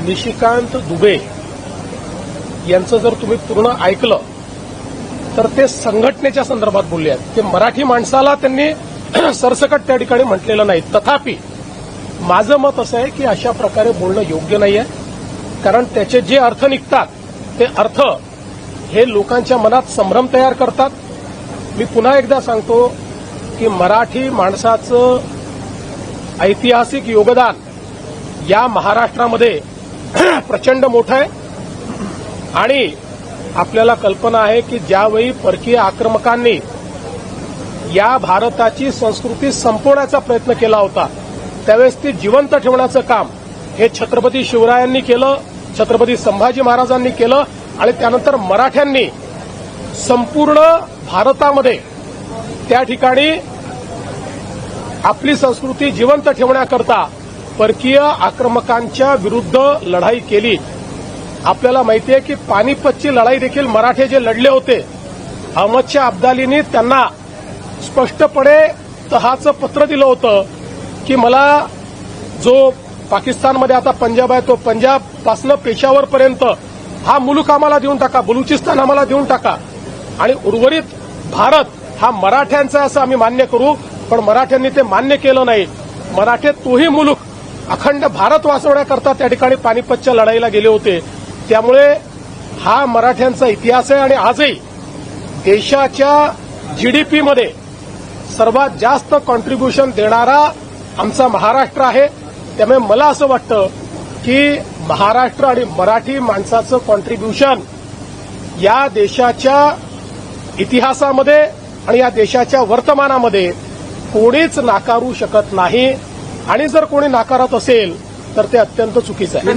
निशिकांत दुबे यांचं जर तुम्ही पूर्ण ऐकलं तर ते संघटनेच्या संदर्भात बोलले आहेत. ते मराठी माणसाला त्यांनी सरसकट त्या ठिकाणी म्हटलेलं नाही. तथापि माझं मत असं आहे की अशा प्रकारे बोलणं योग्य नाही आहे. कारण त्याचे जे अर्थ निघतात ते अर्थ हे लोकांच्या मनात संभ्रम तयार करतात. मी पुन्हा एकदा सांगतो की मराठी माणसाचं ऐतिहासिक योगदान या महाराष्ट्रामध्ये प्रचंड मोठं आहे आणि आपल्याला कल्पना आहे की ज्यावेळी परकीय आक्रमकांनी या भारताची संस्कृती संपवण्याचा प्रयत्न केला होता त्यावेळेस ती जिवंत ठेवण्याचं काम हे छत्रपती शिवरायांनी केलं, छत्रपती संभाजी महाराजांनी केलं आणि त्यानंतर मराठ्यांनी संपूर्ण भारतामध्ये त्या ठिकाणी आपली संस्कृती जिवंत ठेवण्याकरता परकीय आक्रमकांच्या विरुद्ध लढाई केली. आपल्याला माहिती आहे की पानिपतची लढाई देखील मराठे जे लढले होते, अहमदशाह अब्दालींनी त्यांना स्पष्टपणे तहाचं पत्र दिलं होतं की मला जो पाकिस्तानमध्ये आता पंजाब आहे तो पंजाबपासून पेशावरपर्यंत हा मुलूक आम्हाला देऊन टाका, बलुचिस्तान आम्हाला देऊन टाका आणि उर्वरित भारत हा मराठ्यांचा असं आम्ही मान्य करू. पण मराठ्यांनी ते मान्य केलं नाही. मराठे तोही मुलूक अखंड भारत वाचवण्याकरता त्या ठिकाणी पानिपतच्या लढाईला गेले होते. त्यामुळे हा मराठ्यांचा इतिहास आहे आणि आजही देशाच्या जीडीपीमध्ये सर्वात जास्त कॉन्ट्रीब्युशन देणारा आमचा महाराष्ट्र आहे. त्यामुळे मला असं वाटतं की महाराष्ट्र आणि मराठी माणसाचं कॉन्ट्रीब्युशन या देशाच्या इतिहासामध्ये आणि या देशाच्या वर्तमानामध्ये कोणीच नाकारू शकत नाही आणि जर कोणी नाकारत असेल तर ते अत्यंत चुकीचं आहे.